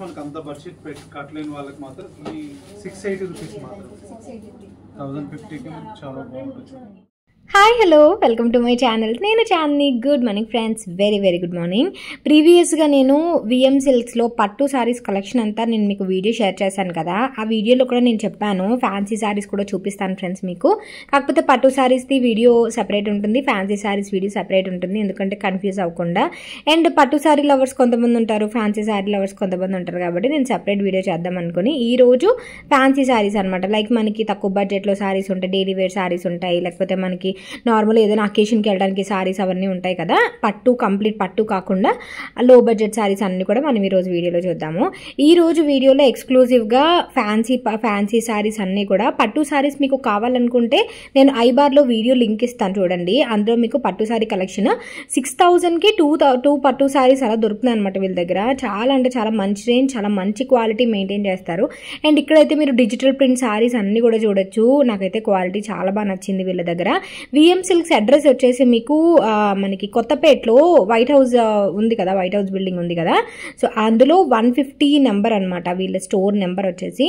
మనకు అంత బడ్జెట్ పెట్టి కట్టలేని వాళ్ళకి మాత్రం ఈ 680 రూపీస్ మాత్రం 1050కి చాలా బాగుంటుంది. Hi hello welcome to my channel. నేను Chandini. Good morning friends, very very good morning. ప్రీవియస్గా నేను విఎం సిల్క్స్లో పట్టు సారీస్ కలెక్షన్ అంతా నేను మీకు వీడియో షేర్ చేశాను కదా. ఆ వీడియోలో కూడా నేను చెప్పాను ఫ్యాన్సీ సారీస్ కూడా చూపిస్తాను ఫ్రెండ్స్ మీకు. కాకపోతే పట్టు సారీస్ది వీడియో సెపరేట్ ఉంటుంది, ఫ్యాన్సీ సారీస్ వీడియో సెపరేట్ ఉంటుంది, ఎందుకంటే కన్ఫ్యూజ్ అవ్వకుండా. అండ్ పట్టు సారీ లవర్స్ కొంతమంది ఉంటారు, ఫ్యాన్సీ సారీ లవర్స్ కొంతమంది ఉంటారు, కాబట్టి నేను సెపరేట్ వీడియో చేద్దాం అనుకుని ఈరోజు ఫ్యాన్సీ సారీస్ అనమాట. లైక్ మనకి తక్కువ బడ్జెట్లో సారీస్ ఉంటాయి, డైలీ వేర్ సారీస్ ఉంటాయి, లేకపోతే మనకి నార్మల్ ఏదైనా అకేషన్కి వెళ్ళడానికి సారీస్ అవన్నీ ఉంటాయి కదా. పట్టు కంప్లీట్ పట్టు కాకుండా లో బడ్జెట్ సారీస్ అన్ని కూడా మనం ఈరోజు వీడియోలో చూద్దాము. ఈ రోజు వీడియోలో ఎక్స్క్లూజివ్గా ఫ్యాన్సీ సారీస్ అన్నీ కూడా పట్టు సారీస్ మీకు కావాలనుకుంటే నేను ఐబార్లో వీడియో లింక్ ఇస్తాను చూడండి. అందులో మీకు పట్టు సారీ కలెక్షన్ 6000కి 2 పట్టు సారీస్ అలా దొరుకుతున్నాయి అనమాట వీళ్ళ దగ్గర. చాలా అంటే చాలా మంచి రేంజ్, చాలా మంచి క్వాలిటీ మెయింటైన్ చేస్తారు. అండ్ ఇక్కడైతే మీరు డిజిటల్ ప్రింట్ సారీస్ అన్ని కూడా చూడొచ్చు. నాకైతే క్వాలిటీ చాలా బాగా నచ్చింది వీళ్ళ దగ్గర. విఎం సిల్క్స్ అడ్రస్ వచ్చేసి మీకు మనకి కొత్తపేటలో వైట్ హౌస్ ఉంది కదా, వైట్ హౌస్ బిల్డింగ్ ఉంది కదా, సో అందులో 150 నెంబర్ అనమాట వీళ్ళ స్టోర్ నెంబర్ వచ్చేసి.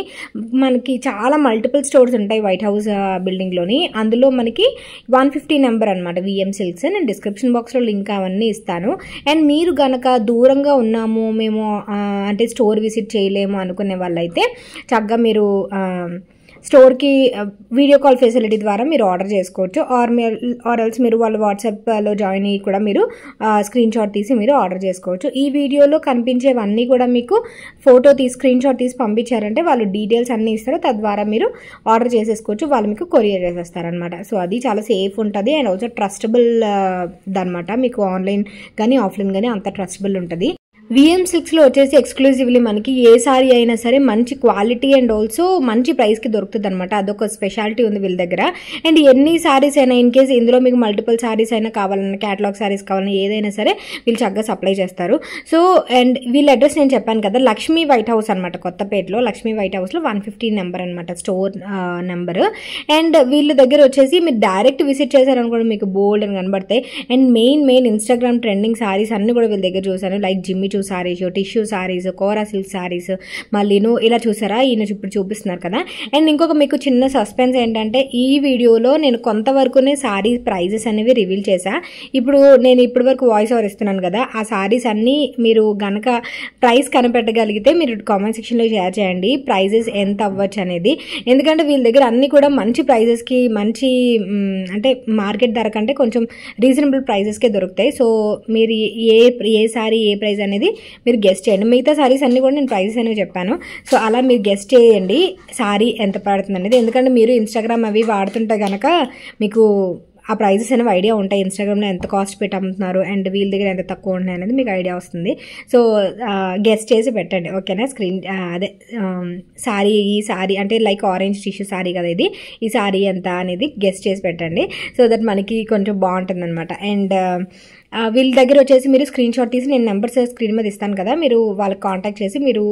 మనకి చాలా మల్టిపుల్ స్టోర్స్ ఉంటాయి వైట్ హౌస్ బిల్డింగ్లోని, అందులో మనకి 150 నెంబర్ అనమాట విఎం సిల్క్స్. నేను డిస్క్రిప్షన్ బాక్స్లో లింక్ అవన్నీ ఇస్తాను. అండ్ మీరు గనక దూరంగా ఉన్నాము, మేము అంటే స్టోర్ విజిట్ చేయలేము అనుకునే వాళ్ళైతే చక్కగా మీరు స్టోర్కి వీడియో కాల్ ఫెసిలిటీ ద్వారా మీరు ఆర్డర్ చేసుకోవచ్చు. ఆర్ ఎల్స్ మీరు వాళ్ళ వాట్సాప్లో జాయిన్ అయ్యి కూడా మీరు స్క్రీన్ షాట్ తీసి మీరు ఆర్డర్ చేసుకోవచ్చు. ఈ వీడియోలో కనిపించేవన్నీ కూడా మీకు స్క్రీన్ షాట్ తీసి పంపించారంటే వాళ్ళు డీటెయిల్స్ అన్నీ ఇస్తారు, తద్వారా మీరు ఆర్డర్ చేసేసుకోవచ్చు. వాళ్ళు మీకు కొరియర్ చేసేస్తారనమాట. సో అది చాలా సేఫ్ ఉంటుంది అండ్ ఆల్సో ట్రస్టబుల్ అనమాట. మీకు ఆన్లైన్ కానీ ఆఫ్లైన్ కానీ అంత ట్రస్టబుల్ ఉంటుంది. విఎం సిల్క్స్లో వచ్చేసి ఎక్స్క్లూజివ్లీ మనకి ఏ సారీ అయినా సరే మంచి క్వాలిటీ అండ్ ఆల్సో మంచి ప్రైస్కి దొరుకుతుంది అనమాట. అదొక స్పెషాలిటీ ఉంది వీళ్ళ దగ్గర. అండ్ ఎన్ని సారీస్ అయినా ఇన్ కేస్ ఇందులో మీకు మల్టిపుల్ సారీస్ అయినా కావాలన్నా, క్యాటలాగ్ సారీస్ కావాలన్నా ఏదైనా సరే వీళ్ళు చక్కగా సప్లై చేస్తారు. సో అండ్ వీళ్ళ అడ్రస్ నేను చెప్పాను కదా, లక్ష్మీ వైట్ హౌస్ అనమాట. కొత్తపేటలో లక్ష్మీ వైట్ హౌస్లో 150 నెంబర్ అనమాట స్టోర్ నెంబర్. అండ్ వీళ్ళ దగ్గర వచ్చేసి మీరు డైరెక్ట్ విజిట్ చేశారనుకోండి మీకు బోల్డ్ అని కనబడతాయి. And main Instagram trending saris అన్ని కూడా వీళ్ళ దగ్గర చూసాను. లైక్ జిమ్మి సారీస్, టిష్యూ సారీస్, కోరా సిల్క్ సారీస్, మళ్ళీను ఇలా చూసారా ఈయన ఇప్పుడు చూపిస్తున్నారు కదా. అండ్ ఇంకొక మీకు చిన్న సస్పెన్స్ ఏంటంటే ఈ వీడియోలో నేను కొంతవరకునే సారీ ప్రైజెస్ అనేవి రివీల్ చేశా. ఇప్పుడు నేను ఇప్పటి వరకు వాయిస్ ఓవర్ ఇస్తున్నాను కదా, ఆ సారీస్ అన్నీ మీరు గనక ప్రైస్ కనిపెట్టగలిగితే మీరు కామెంట్ సెక్షన్లో షేర్ చేయండి ప్రైజెస్ ఎంత అవ్వచ్చు అనేది. ఎందుకంటే వీళ్ళ దగ్గర అన్ని కూడా మంచి ప్రైజెస్కి, మంచి అంటే మార్కెట్ ధర కంటే కొంచెం రీజనబుల్ ప్రైజెస్కే దొరుకుతాయి. సో మీరు ఏ సారీ ఏ ప్రైస్ అనేది మీరు గెస్ట్ చేయండి. మిగతా సారీస్ అన్ని కూడా నేను ప్రైజెస్ అనేవి చెప్పాను. సో అలా మీరు గెస్ట్ చేయండి సారీ ఎంత పడుతుంది అనేది. ఎందుకంటే మీరు ఇన్స్టాగ్రామ్ అవి వాడుతుంటే కనుక మీకు ఆ ప్రైజెస్ అనేవి ఐడియా ఉంటాయి. ఇన్స్టాగ్రామ్లో ఎంత కాస్ట్ పెట్టి అమ్ముతున్నారు అండ్ వీళ్ళ దగ్గర ఎంత తక్కువ ఉన్నాయి అనేది మీకు ఐడియా వస్తుంది. సో గెస్ట్ చేసి పెట్టండి, ఓకేనా. అదే ఈ సారీ అంటే లైక్ ఆరెంజ్ టిష్యూ సారీ కదా ఇది, ఈ సారీ ఎంత అనేది గెస్ట్ చేసి పెట్టండి. సో దట్ మనకి కొంచెం బాగుంటుంది అనమాట. అండ్ వీళ్ళ దగ్గర వచ్చేసి మీరు స్క్రీన్ షాట్ తీసి నేను నెంబర్స్ స్క్రీన్ మీద ఇస్తాను కదా, మీరు వాళ్ళకి కాంటాక్ట్ చేసి మీరు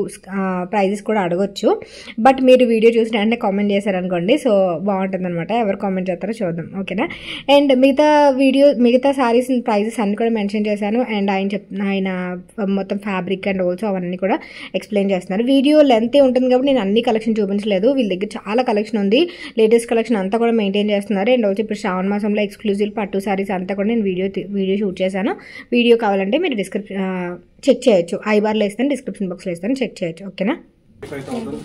ప్రైజెస్ కూడా అడగొచ్చు. బట్ మీరు వీడియో చూసిన వెంటనే కామెంట్ చేశారనుకోండి, సో బాగుంటుంది అనమాట. ఎవరు కామెంట్ చేస్తారో చూద్దాం, ఓకేనా. అండ్ మిగతా సారీస్ ప్రైజెస్ అన్ని కూడా మెన్షన్ చేశాను. అండ్ ఆయన మొత్తం ఫ్యాబ్రిక్ అండ్ ఆల్సో అవన్నీ కూడా ఎక్స్ప్లెయిన్ చేస్తున్నారు. వీడియో లెంత్ ఉంటుంది కాబట్టి నేను అన్ని కలెక్షన్ చూపించలేదు. వీళ్ళ దగ్గర చాలా కలెక్షన్ ఉంది, లేటెస్ట్ కలెక్షన్ అంతా కూడా మెయింటైన్ చేస్తున్నారు. అండ్ ఆల్సో ఇప్పుడు శ్రావణ మాసంలో ఎక్స్క్లూజివ్ పట్టు సారీస్ అంతా కూడా నేను వీడియో షూట్ చేశాను. వీడియో కావాలంటే మీరు చెక్ చేయొచ్చు. ఐబార్లో ఇస్తాను, డిస్క్రిప్షన్ బాక్స్లో ఇస్తాను, చెక్ చేయొచ్చు, ఓకేనా. 50,000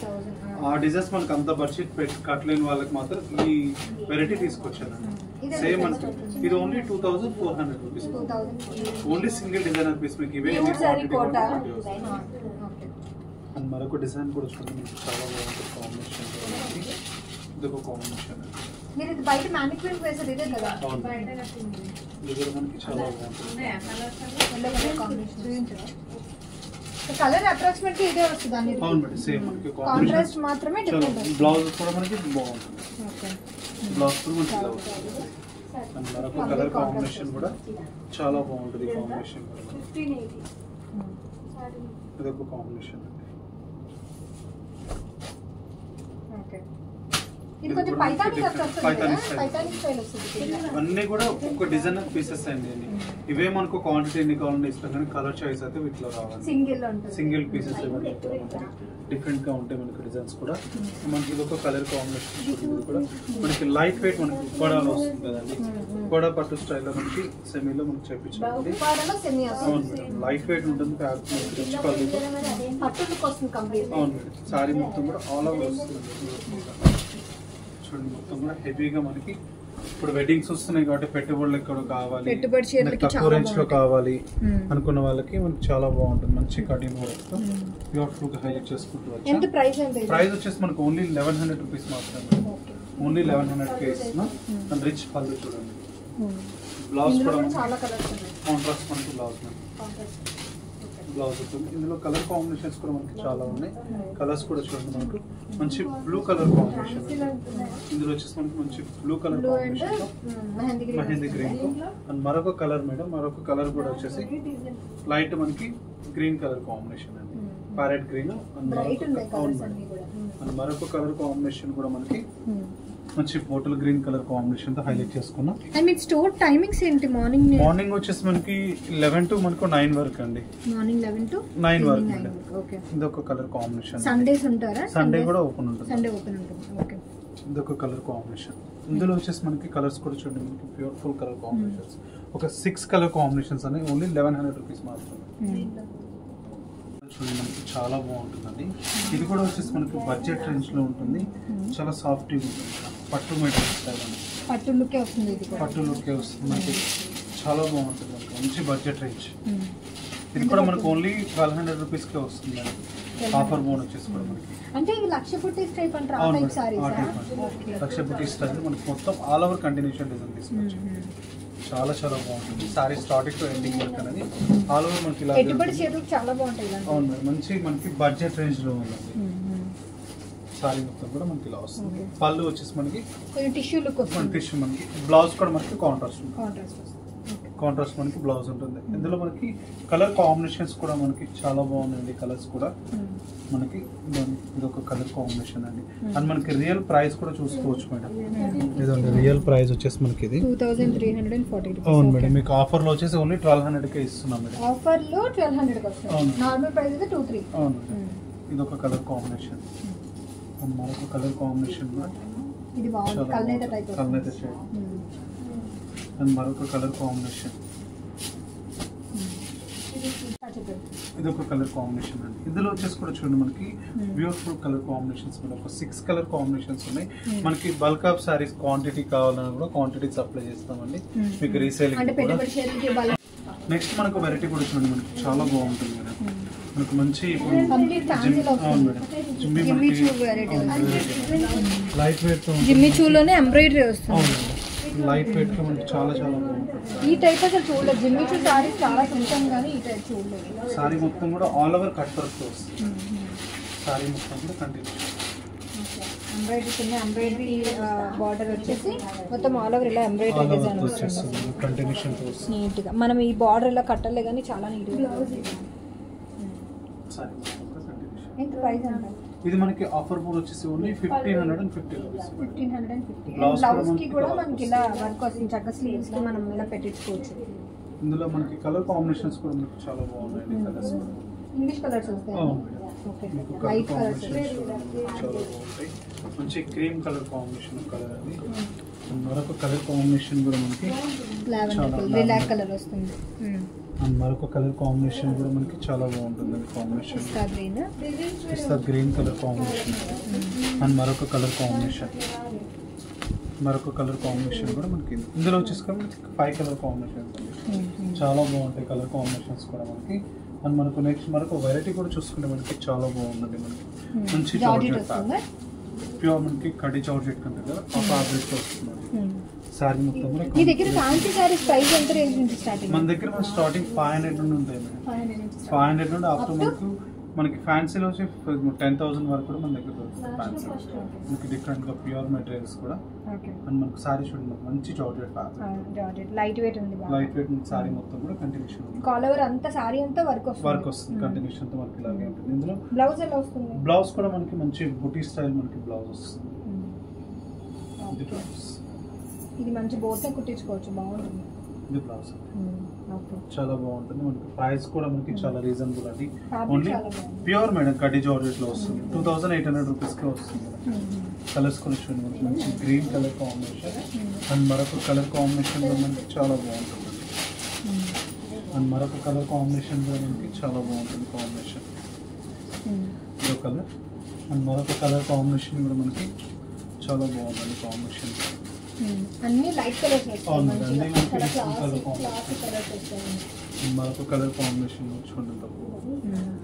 ఆ డిజైన్స్ మనకు అంత బడ్జెట్ పెట్టి కట్టలేని వాళ్ళకి మాత్రం ఈ వెరైటీ తీసుకొచ్చాను. సేమ్ అంటే ఇది only 2400 rupees, only single designer piece. మీకు ఇవే అండ్ మరొక డిజైన్ కూడా చూడండి, చాలా బాగుంటుంది కాంబినేషన్. ఇదొక కాంబినేషన్. మీరు ఇది బయట మ్యానిక్యూర్ వేసేది ఇదే కదా, ఇది మనకి చాలా బాగుంటుంది. కలర్ అప్రాక్సిమేట్లీ ఇదే వస్తుంది. అవును మేడం, సేమ్ మనకి కాంట్రాస్ట్ మాత్రమే డిఫరెంట్. బ్లౌజ్ కూడా మనకి బాగుంటుంది. ఓకే, బ్లౌజ్ కూడా మనకి ఇలా ఉంటుంది. అండ్ మరొక కలర్ కాంబినేషన్ కూడా చాలా బాగుంటుంది. కాంబినేషన్ 1580 ఇదొక కాంబినేషన్ అండి. ఓకే, ఇది కొంచెం పైతానిక్ వస్తుంది పైతానిక్ స్టైల్ వస్తుంది. అన్నీ కూడా ఒక డిజైనర్ పీసెస్ అండి. ఇవే మనకు క్వాంటిటీ ఎన్ని కావాలని ఇస్తాం కానీ కలర్ చాయిస్ అయితే వీటిలో రావాలి. సింగిల్ పీసెస్ డిఫరెంట్ గా ఉంటాయి మనకి డిజైన్స్ కూడా. మనకి ఇది ఒక కలర్ కాంబినేషన్ కూడా మనకి లైట్ వెయిట్ మనకి ఉప్పాడాలో వస్తుంది కదండి. ఉప్పాడా పట్టు స్టైల్లో మనకి సెమీలో మనకి చేయించాలి. లైట్ వెయిట్ ఉంటుంది. అవును మేడం. సారీ మొత్తం కూడా ఆల్ ఓవర్ వస్తుంది చూడండి. మొత్తం కూడా హెవీగా మనకి ఇప్పుడు వెడ్డింగ్స్ వస్తున్నాయి కాబట్టి పెట్టుబడులు ఎక్కడ కావాలి, తక్కువ రేంజ్ లో కావాలి అనుకున్న వాళ్ళకి మనకి చాలా బాగుంటుంది. మంచి కటింగ్ బ్యూటిఫుల్ గా హైలైట్ చేసుకుంటూ వచ్చాం. ప్రైస్ వచ్చేసి మనకు ఓన్లీ 1100 రూపీస్ మాత్రమే. ఓన్లీ 1100 ఇస్తున్నాం. రిచ్ పళ్ళు చూడండి. బ్లౌజ్ కూడా కాంట్రాస్ట్ మనకి బ్లౌజ్ ఉంటుంది. ఇందులో కలర్ కాంబినేషన్స్ కూడా మనకి చాలా ఉన్నాయి. కలర్స్ కూడా చూడండి. మనకు మంచి బ్లూ కలర్ కాంబినేషన్. ఇందులో వచ్చేసి మనకి మంచి blue colour combination mehndi green and మరొక కలర్ మేడం. మరొక కలర్ కూడా వచ్చేసి లైట్ మనకి గ్రీన్ కలర్ కాంబినేషన్ అండి. ప్యారెట్ గ్రీన్ అండ్ మరొక కలర్ కాంబినేషన్ కూడా మనకి మంచి బాటిల్ గ్రీన్ కలర్ కాంబినేషన్ తో హైలైట్ చేసుకున్నాం. అండ్ మీ స్టోర్ టైమింగ్స్ ఏంటి? మార్నింగ్ వచ్చేసి మనకి 11 to మనకు 9 వరకు అండి. మార్నింగ్ 11 to 9 వరకు. ఓకే. ఇదొక కలర్ కాంబినేషన్. సండేస్ ఉంటారా? సండే కూడా ఓపెన్ ఉంటుంది. సండే ఓపెన్ ఉంటుంది. ఓకే. ఇదొక కలర్ కాంబినేషన్. ఇందులో వచ్చేసి మనకి కలర్స్ కూడా చూడండి. మనకి బ్యూటిఫుల్ కలర్ కాంబినేషన్స్. ఒక 6 కలర్ కాంబినేషన్స్ అని ఓన్లీ 1100 రూపీస్ మాత్రమే. చూడండి మనకి చాలా బాగుంటుందండి. ఇది కూడా వచ్చేసి మనకి బడ్జెట్ రేంజ్ లో ఉంటుంది. చాలా సాఫ్ట్ ఉంటుంది. పట్టు మెటీరియల్ స్టైల్ అండి. పట్టు లుక్కే వస్తుంది. పట్టు లుక్కే వస్తుంది మనకి. చాలా బాగుంటుంది. మంచి బడ్జెట్ రేంజ్. ఇది కూడా మనకు ఓన్లీ 1200 రూపీస్ కే వస్తుంది. ఆఫర్ బోన్ వచ్చేసి కూడా మనకి అంటే ఇది లక్ష బుటీస్ టైప్ అంటారా? ఆ టైప్ సారీస్. లక్ష బుటీస్ స్టైల్ మనకి మొత్తం ఆల్ ఓవర్ కంటిన్యూషన్ డిజైన్ తీసుకొచ్చి చాలా చాలా బాగుంటుంది. సారీ స్టార్టింగ్ టు ఎండింగ్ వరకు అనేది ఆల్ ఓవర్ మనకి ఇలా చాలా బాగుంటాయి. అవును, మంచి మనకి బడ్జెట్ రేంజ్ లో ఉంది. సారీ మొత్తం కూడా మనకి ఇలా వస్తుంది. పళ్ళు వచ్చేసి మనకి టిష్యూ లుక్ వస్తుంది. టిష్యూ మనకి బ్లౌజ్ కూడా మనకి కాంట్రాస్ట్ మనకి బ్లౌజ్ ఉంటుంది. ఇందులో మనకి కలర్ కాంబినేషన్స్ కూడా మనకి చాలా బాగున్నాయండి. కలర్స్ కూడా మనకి ఇది ఒక కలర్ కాంబినేషన్ అండి. అండ్ మనకి రియల్ ప్రైస్ కూడా చూసుకోవచ్చు మేడం. ఇదండి రియల్ ప్రైస్ వచ్చేసి మనకి ఇది 2340 రూపీస్. అవును మేడం. మీకు ఆఫర్ లో వచ్చేసి ఓన్లీ 1200 కే ఇస్తున్నాం మేడం. ఆఫర్ లో 1200 కి వస్తుంది. నార్మల్ ప్రైస్ అయితే 23. అవును. ఇది ఒక కలర్ కాంబినేషన్. అండ్ మరొక కలర్ కాంబినేషన్ కూడా ఇది బాగుంది. కల్నేత టైప్ కల్నేత షేడ్. అండ్ మరొక కలర్ కాంబినేషన్. ఇది ఒక కలర్ కాంబినేషన్ అండి. ఇందులో వచ్చేసి కూడా చూడండి మనకి బ్యూటిఫుల్ కలర్ కాంబినేషన్స్ కూడా ఒక 6 కలర్ కాంబినేషన్స్ ఉన్నాయి. మనకి బల్క్ ఆఫ్ సారీస్ క్వాంటిటీ కావాలన్నా కూడా క్వాంటిటీ సప్లై చేస్తామండి మీకు రీసేలింగ్. నెక్స్ట్ మనకు వెరైటీ కూడా చూడండి. మనకి చాలా బాగుంటుంది మేడం. మనకు మంచి లైట్ వెయిట్ జిమ్మి చూలోనే ఎంబ్రాయిడరీ వస్తుంది. లైట్ వెయిట్ గా మనకి చాలా చాలా బాగుంటుంది. ఈ టైప్ అసలు చూడలేదు. జిమ్మి చూ సారీ చాలా చూసాం కానీ ఈ టైప్ చూడలేదు. సారీ మొత్తం కూడా ఆల్ ఓవర్ కట్ వర్క్ వస్తుంది. సారీ మొత్తం కూడా కంటిన్యూ ఎంబ్రాయిడరీ కింద ఎంబ్రాయిడరీ బార్డర్ వచ్చేసి మొత్తం ఆల్ ఓవర్ ఇలా ఎంబ్రాయిడరీ డిజైన్ వస్తుంది. కంటిన్యూషన్ నీట్ గా మనం ఈ బార్డర్ ఇలా కట్టలే కానీ చాలా నీట్ గా. ఎంత ప్రైస్ అంటే ఇది మనకి ఆఫర్ బోర్డ్ వచ్చేసి ఓన్లీ 1550 రూపీస్. 1550. బ్లౌజ్ కి కూడా మనకి ఇలా వర్క్ వస్తుంది. చక్కగా స్లీవ్స్ కి మనం ఇలా పెట్టించుకోవచ్చు. ఇందులో మనకి కలర్ కాంబినేషన్స్ కూడా మనకి చాలా బాగున్నాయి. కలర్స్ ఇంగ్లీష్ కలర్స్ వస్తాయి. ఓకే. లైట్ కలర్స్ చాలా బాగుంటాయి. మంచి క్రీమ్ కలర్ కాంబినేషన్ కలర్ అది. మరొక కలర్ కాంబినేషన్ కూడా మనకి లావెండర్ రిలాక్ కలర్ వస్తుంది. అండ్ మరొక కలర్ కాంబినేషన్ కూడా మనకి చాలా బాగుంటుంది. Combination pista green colour combination. And మరొక కలర్ కాంబినేషన్ కూడా మనకి ఇందులో వచ్చేసుకొని మనకి 5 కలర్ కాంబినేషన్స్ అండి. చాలా బాగుంటాయి కలర్ కాంబినేషన్స్ కూడా మనకి. అండ్ మనకు నెక్స్ట్ మరొక వెరైటీ కూడా చూసుకుంటే మనకి చాలా బాగుందండి. మనకి మంచి జార్జెట్ ప్యూర్ మనకి కడి జార్జెట్ కంటే కదా ఆ ఫ్యాబ్రిక్ వస్తుంది. సారీ మొత్తం కూడా మీ దగ్గర ఫ్యాన్సీ సారీస్ ప్రైస్ ఎంత రేంజ్ నుంచి స్టార్టింగ్? మన దగ్గర మన స్టార్టింగ్ 500 నుండి ఉంటాయి మేడం. 500 నుండి ఆఫ్టర్ మనకి ఫ్యాన్సీలో వచ్చి 10,000 వరకు కూడా మన దగ్గర దొరుకుతుంది. ఫ్యాన్సీ మనకి డిఫరెంట్ గా ప్యూర్ మెటీరియల్స్ కూడా. అండ్ మనకి సారీ చూడండి మంచి జార్జెట్ ఫ్యాబ్రిక్. లైట్ వెయిట్ ఉంది. లైట్ వెయిట్ సారీ మొత్తం కూడా కంటిన్యూషన్ ఉంది. కాల్ ఓవర్ అంతా సారీ అంతా వర్క్ వస్తుంది. కంటిన్యూషన్ తో మనకి ఇలాగే ఉంటుంది. ఇందులో బ్లౌజ్ ఎలా వస్తుంది? బ్లౌజ్ కూడా మనకి మంచి బుటీ స్టైల్ మనకి బ్లౌజ్ వస్తుంది. ఇది బ్లౌజ్. ఇది మంచి బోర్సే కుట్టించుకోవచ్చు, బాగుంటుంది. ఇది బ్లౌజ్ ఓకే. చాలా బాగుంటుంది. మనకి ప్రైస్ కూడా మనకి చాలా రీజనబుల్ అండి. Fabric ఓన్లీ చాలా బాగుంది. ప్యూర్ మేడం కడ్డీ జార్జెట్ లో వస్తుంది. 2800 రూపీస్కి వస్తుంది. కలర్స్ కూడా చూడండి, మనకి మంచి గ్రీన్ కలర్ కాంబినేషన్ అండ్ మరొక కలర్ కాంబినేషన్ కూడా మనకి చాలా బాగుంటుంది. అండ్ మరొక కలర్ కాంబినేషన్ కూడా మనకి చాలా బాగుంటుంది. కాంబినేషన్ ఇదో కలర్ అండ్ మరొక కలర్ కాంబినేషన్ కూడా మనకి చాలా బాగుంటుంది. కాంబినేషన్ అన్ని లైట్ కలర్స్ అవును మేడం, అన్నీ మనకి చాలా different colour classy combination. Colours వస్తాయి. మరొక కలర్ కాంబినేషన్ చూడండి.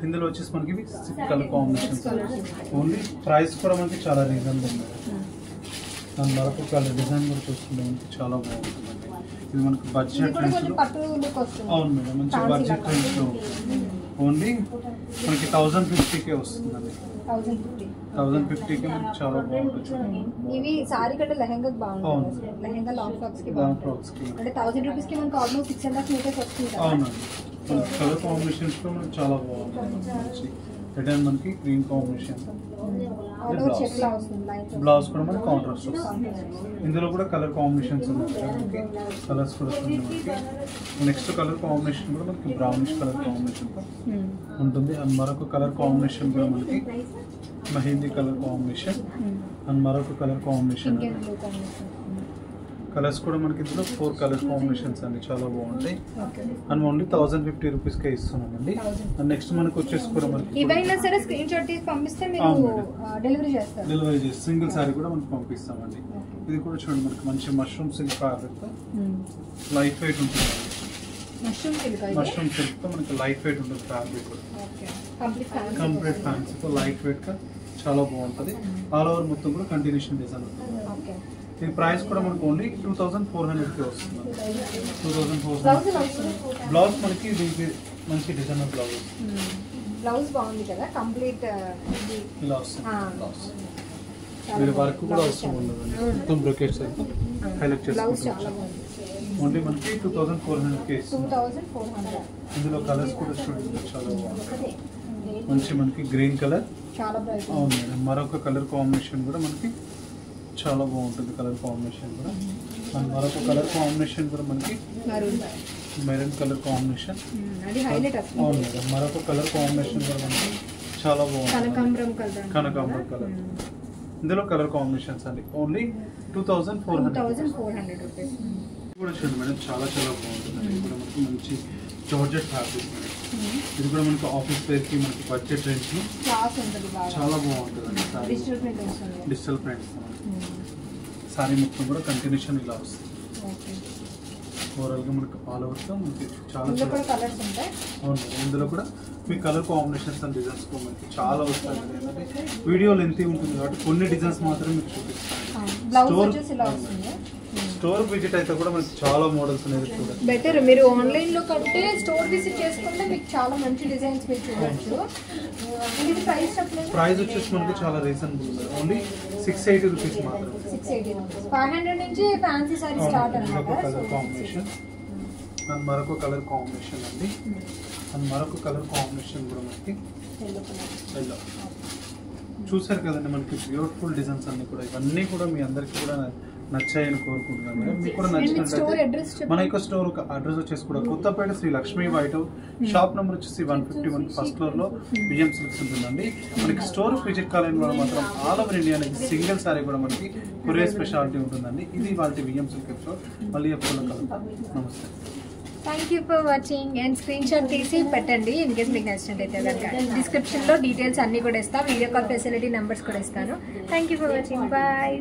ఇందులో వచ్చేసి మనకి 6 కలర్ కాంబినేషన్స్. ఓన్లీ ప్రైస్ కూడా మనకి చాలా రీజనబుల్ ఉంది. దాని మరొక కలర్ డిజైన్ కూడా చూసుకుంటే మనకి చాలా బాగుంటుందండి. ఇది మనకి బడ్జెట్ రేంజ్ లో. పట్టు లుక్ వస్తుంది. అవును మేడం, మంచి బడ్జెట్ రేంజ్ లో ఓన్లీ మనకి 1050కే వస్తుందండి. 1050కి మనకి చాలా బాగుంటుంది. ఇవి సారీ కంటే లెహంగాకి బాగుంటుంది. అవును. లెహంగా లాంగ్ ఫ్రాక్స్ కి లాంగ్ బాగుంటుంది. ఫ్రాక్స్ కి అంటే 1000 రూపీస్ కి మనకి ఆల్మోస్ట్ 6.5 మీటర్స్ వస్తుంది కదా. అవునండి. మనకి కలర్ కాంబినేషన్స్ కూడా మనకి చాలా బాగుంటుంది. మంచి రెడ్ అండ్ మనకి green combination. All over check లా వస్తుంది. లైన్స్ బ్లౌజ్ కూడా మనకి కాంట్రాస్ట్ వస్తుంది. ఇందులో కూడా కలర్ కాంబినేషన్స్ ఉన్నాయి మనకి. కలర్స్ కూడా వస్తుంది మనకి. నెక్స్ట్ కలర్ కాంబినేషన్ కూడా మనకి బ్రౌనిష్ కలర్ కాంబినేషన్ ఉంటుంది. అండ్ మరొక కలర్ కాంబినేషన్ కూడా మనకి మెహందీ కలర్ కాంబినేషన్ అండ్ మరొక కలర్ కాంబినేషన్. ఇంకేం బ్లూ కాంబినేషన్. కలర్స్ కూడా మనకి ఇందులో 4 కలర్ కాంబినేషన్స్ అండి, చాలా బాగుంటాయి. అండ్ ఓన్లీ 1050 రూపీస్కే ఇస్తున్నామండి. అండ్ నెక్స్ట్ మనకి వచ్చేసి కూడా మనకి ఇవైనా సరే స్క్రీన్ షాట్ తీసి పంపిస్తే మీరు డెలివరీ చేస్తారు. డెలివరీ చేసి సింగిల్ సారీ కూడా మనకి పంపిస్తామండి. ఇది కూడా చూడండి, మనకి మంచి mushroom silk fabric light weight ఉంటుంది. Mushroom silk. మష్రూమ్ సిల్క్ తో మనకి లైట్ వెయిట్ ఉంటుంది ఫ్యాబ్రిక్ కూడా. కంప్లీట్ ఫ్యాన్సీ తో లైట్ వెయిట్ గా చాలా బాగుంటుంది. ఆల్ ఓవర్ మొత్తం కూడా కంటిన్యూషన్ డిజైన్ ఉంటుంది. ఓకే. ఈ ప్రైస్ కూడా మనకు ఓన్లీ 2400కి వస్తుంది. 2400. బ్లౌజ్ మనకి దీనికి మంచి డిజైనర్ బ్లౌజ్. బ్లౌజ్ బాగుంది కదా, కంప్లీట్ ఇలా వస్తుంది బ్లౌజ్. మీరు వర్క్ కూడా అవసరం ఉండదండి, మొత్తం బ్రోకెట్స్ అయితే హైలైట్ బ్లౌజ్ చాలా చేసుకోవచ్చు. బాగుంది. ఓన్లీ మనకి 2400కి ఇస్తుంది. 2400. ఇందులో కలర్స్ కూడా చూడండి, చాలా బాగుంది. మంచి మనకి గ్రీన్ కలర్. చాలా బ్రైట్. అవును మేడం, మరొక కలర్ కాంబినేషన్ కూడా మనకి చాలా బాగుంటుంది. కలర్ కాంబినేషన్ కూడా అండ్ మరొక కలర్ కాంబినేషన్ కూడా మనకి మెరూన్ కలర్ కాంబినేషన్. అది హైలైట్ వస్తుంది. అవును మేడం, మరొక కలర్ కాంబినేషన్ కూడా మనకి చాలా బాగుంటుంది. కనకాంబరం కలర్. కనకాంబరం కలర్. ఇందులో కలర్ కాంబినేషన్స్ అండి. Only 2400 rupees. కూడా చూడండి మేడం, చాలా చాలా బాగుంటుంది. ఇది కూడా మనకి మంచి జార్జెట్ ఫ్యాబ్రిక్. ఇది కూడా మనకి ఆఫీస్ వేర్ కి మనకి బడ్జెట్ రేంజ్ లో క్లాస్ ఉంటుంది బాగా. చాలా బాగుంటుంది. డిజిటల్ ప్రింట్ వస్తుంది. డిజిటల్ ప్రింట్స్ సారీ మొత్తం కూడా కంటిన్యూషన్ ఇలా వస్తుంది. ఓకే. ఓవరాల్ గా మనకి ఆల్ ఓవర్ తో మనకి చాలా ఇందులో కూడా కలర్స్ ఉంటాయి. అవును, ఇందులో కూడా మీ కలర్ కాంబినేషన్స్ అండ్ డిజైన్స్ కూడా మనకి చాలా వస్తాయి. ఏంటంటే వీడియో లెంత్ ఉంటుంది కాబట్టి కొన్ని డిజైన్స్ మాత్రమే మీకు చూపిస్తాను. బ్లౌజ్ వచ్చేసి ఇలా వస్తుంది. స్టోర్ విజిట్ అయితే కూడా మనకి చాలా మోడల్స్ అనేది చూడండి. బెటర్ మీరు ఆన్లైన్ లో కంటే స్టోర్ విజిట్ చేసుకుంటే మీకు చాలా మంచి డిజైన్స్ మీరు చూడొచ్చు. ఇది ప్రైస్ చెప్పలేదు. ప్రైస్ వచ్చేసి మనకి చాలా రీజనబుల్ ఉంది. ఓన్లీ 680 రూపీస్ మాత్రమే. 680 రూపీస్. 500 నుంచి ఫ్యాన్సీ సారీ స్టార్ట్ మరొక కలర్ అన్నమాట. కాంబినేషన్ అండ్ మరొక కలర్ కాంబినేషన్ అండి. అండ్ మరొక కలర్ కాంబినేషన్ కూడా మనకి ఎల్లో. చూసారు కదండి, మనకి బ్యూటిఫుల్ డిజైన్స్ అన్ని కూడా ఇవన్నీ కూడా మీ అందరికి కూడా నచ్చాయని కోరుకుంటున్నాను. మీకు కూడా నచ్చినట్లయితే మన యొక్క స్టోర్ అడ్రస్ వచ్చేసి కూడా Kothapeta Sri Lakshmi white shop number వచ్చేసి 151 ఫస్ట్ ఫ్లోర్ లో విజయం సిల్క్స్ ఉంటుందండి. మనకి స్టోర్ విజిట్ కాలేని వాళ్ళు మాత్రం ఆల్ ఓవర్ ఇండియా అనేది సింగిల్ సారీ కూడా మనకి కొరియర్ స్పెషాలిటీ ఉంటుందండి. ఇది వాళ్ళ విజయం సిల్క్ ఎపిసోడ్. మళ్ళీ ఎప్పుడు కలుద్దాం. నమస్తే. Thank you for watching. And screen shot తీసి పెట్టండి ఇన్ కేస్ మీకు నచ్చినట్టయితే కనుక. డిస్క్రిప్షన్లో డీటెయిల్స్ అన్నీ కూడా ఇస్తాను. వీడియో కాల్ ఫెసిలిటీ నెంబర్స్ కూడా ఇస్తాను. Thank you for watching. Bye.